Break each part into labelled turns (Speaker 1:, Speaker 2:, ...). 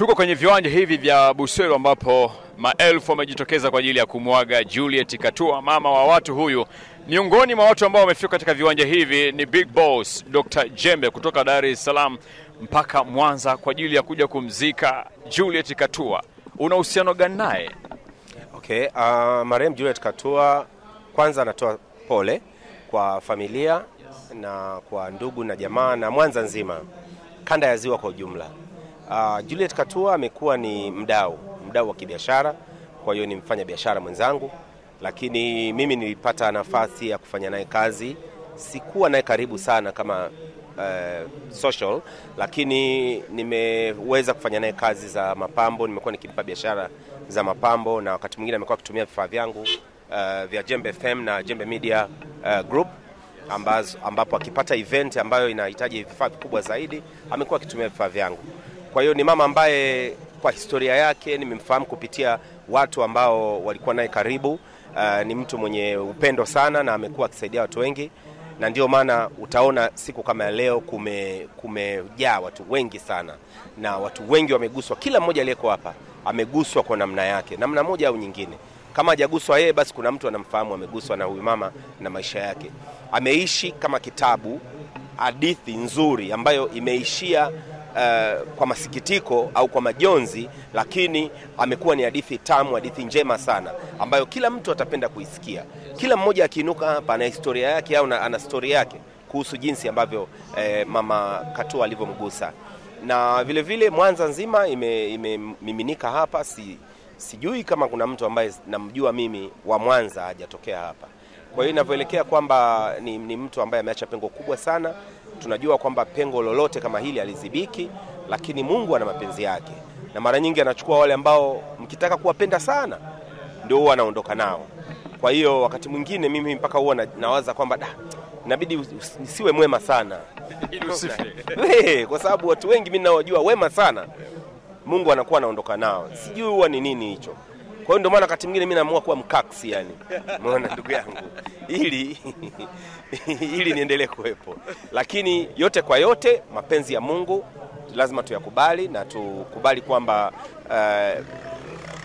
Speaker 1: Tuko kwenye viwanja hivi vya Buswelu ambapo maelfu wamejitokeza kwa ajili ya kumwaga Juliet Katua, mama wa watu huyu. Miongoni mwa watu ambao wamefika katika viwanja hivi ni Big Boss Dr. Jembe kutoka Dar es Salaam mpaka Mwanza kwa ajili ya kuja kumzika Juliet Katua. Una uhusiano gani naye?
Speaker 2: Okay, marehemu Juliet Katua, kwanza natoa pole kwa familia na kwa ndugu na jamaa na Mwanza nzima, kanda ya Ziwa kwa ujumla. Juliet Katua amekuwa ni mdau wa kibiashara, kwa hiyo ni mfanya biashara mwenzangu, lakini mimi nilipata nafasi ya kufanya naye kazi. Sikuwa naye karibu sana kama social, lakini nimeweza kufanya naye kazi za mapambo. Nimekuwa nikimpa biashara za mapambo na wakati mwingine amekuwa akitumia vifaa vyangu vya Jembe FM na Jembe Media Group, ambapo akipata event ambayo inahitaji vifaa vikubwa zaidi amekuwa akitumia vifaa vyangu. Kwa hiyo ni mama ambaye kwa historia yake nimemfahamu kupitia watu ambao walikuwa naye karibu. Ni mtu mwenye upendo sana na amekuwa akisaidia watu wengi, na ndio maana utaona siku kama ya leo kumejaa watu wengi sana, na watu wengi wameguswa. Kila mmoja aliyeko hapa ameguswa kwa namna yake, namna moja au nyingine. Kama hajaguswa yeye, basi kuna mtu anamfahamu ameguswa na huyu mama na maisha yake. Ameishi kama kitabu, hadithi nzuri ambayo imeishia kwa masikitiko au kwa majonzi, lakini amekuwa ni hadithi tamu, hadithi njema sana ambayo kila mtu atapenda kuisikia. Kila mmoja akiinuka hapa ana historia yake au ana story yake kuhusu jinsi ambavyo mama Katua alivyomgusa. Na vile vile Mwanza nzima imemiminika hapa. Sijui kama kuna mtu ambaye namjua mimi wa Mwanza hajatokea hapa. Kwa hiyo inavyoelekea kwamba ni mtu ambaye ameacha pengo kubwa sana. Tunajua kwamba pengo lolote kama hili alizibiki, lakini Mungu ana mapenzi yake, na mara nyingi anachukua wale ambao mkitaka kuwapenda sana ndio huwa anaondoka nao. Kwa hiyo wakati mwingine mimi mpaka huwa nawaza kwamba inabidi nisiwe mwema sana kwa sababu watu wengi mimi ninaojua wema sana Mungu anakuwa anaondoka nao. Sijui huwa ni nini hicho. Kwa hiyo ndio maana wakati mwingine mimi naamua kuwa mkaksi yani. Umeona ndugu yangu, ili niendelee kuwepo. Lakini yote kwa yote, mapenzi ya Mungu lazima tuyakubali, na tukubali kwamba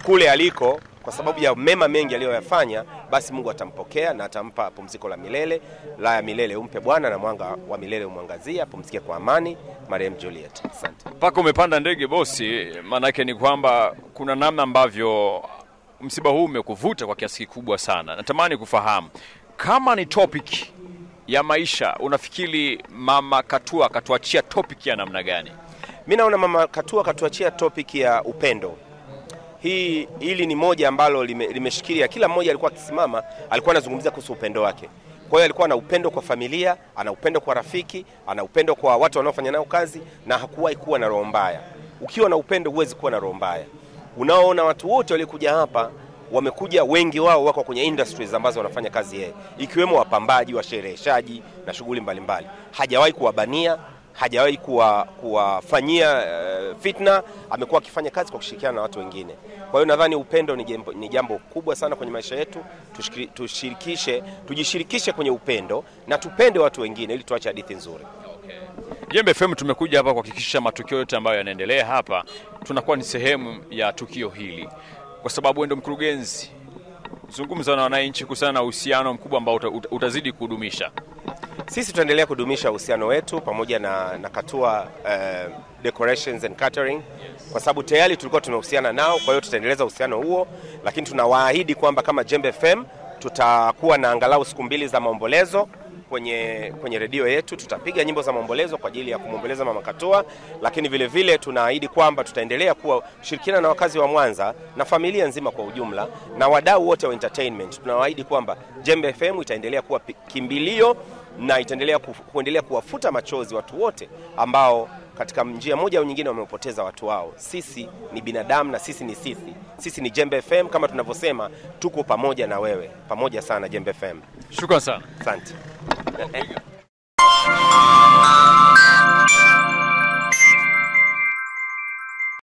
Speaker 2: kule aliko, kwa sababu ya mema mengi aliyoyafanya, basi Mungu atampokea na atampa pumziko la milele. La ya milele umpe Bwana, na mwanga wa milele umwangazia, apumzike kwa amani marehemu Juliet. Asante.
Speaker 1: Paka umepanda ndege bosi, maana yake ni kwamba kuna namna ambavyo msiba huu umekuvuta kwa kiasi kikubwa sana. Natamani kufahamu kama ni topic ya maisha, unafikiri mama Katua katuachia topic ya namna gani?
Speaker 2: Mimi naona mama Katua katuachia topic ya upendo. Hili ni moja ambalo limeshikilia. Kila mmoja alikuwa akisimama, alikuwa anazungumzia kuhusu upendo wake. Kwa hiyo alikuwa na upendo kwa familia, ana upendo kwa rafiki, ana upendo kwa watu wanaofanya nao kazi, na hakuwahi kuwa na roho mbaya. Ukiwa na upendo huwezi kuwa na roho mbaya. Unaona watu wote walikuja hapa, wamekuja wengi wao wako kwenye industries ambazo wanafanya kazi yeye, ikiwemo wapambaji, washereheshaji na shughuli mbalimbali. Hajawahi kuwabania, hajawahi kuwafanyia fitna, amekuwa akifanya kazi kwa kushirikiana na watu wengine. Kwa hiyo nadhani upendo ni jambo kubwa sana kwenye maisha yetu. Tujishirikishe kwenye upendo na tupende watu wengine ili tuache hadithi nzuri.
Speaker 1: Okay. Jembe FM tumekuja hapa kuhakikisha matukio yote ambayo yanaendelea hapa tunakuwa ni sehemu ya tukio hili. Kwa sababu wewe ndio mkurugenzi, zungumza na wananchi kuhusiana na uhusiano mkubwa ambao utazidi kudumisha.
Speaker 2: Sisi tutaendelea kudumisha uhusiano wetu pamoja na Katua Decorations and Catering, kwa sababu tayari tulikuwa tunahusiana nao. Kwa hiyo tutaendeleza uhusiano huo, lakini tunawaahidi kwamba kama Jembe FM tutakuwa na angalau siku 2 za maombolezo kwenye redio yetu. Tutapiga nyimbo za maombolezo kwa ajili ya kumomboleza mama Katua, lakini vile vile tunaahidi kwamba tutaendelea kushirikiana na wakazi wa Mwanza na familia nzima kwa ujumla na wadau wote wa entertainment. Tunawaahidi kwamba Jembe FM itaendelea kuwa kimbilio na itaendelea kuendelea kuwafuta machozi watu wote ambao katika njia moja au nyingine wamepoteza watu wao. Sisi ni binadamu na sisi ni sisi ni Jembe FM, kama tunavyosema tuko pamoja na wewe. Pamoja sana Jembe FM.
Speaker 1: Shukrani sana.
Speaker 2: Asante.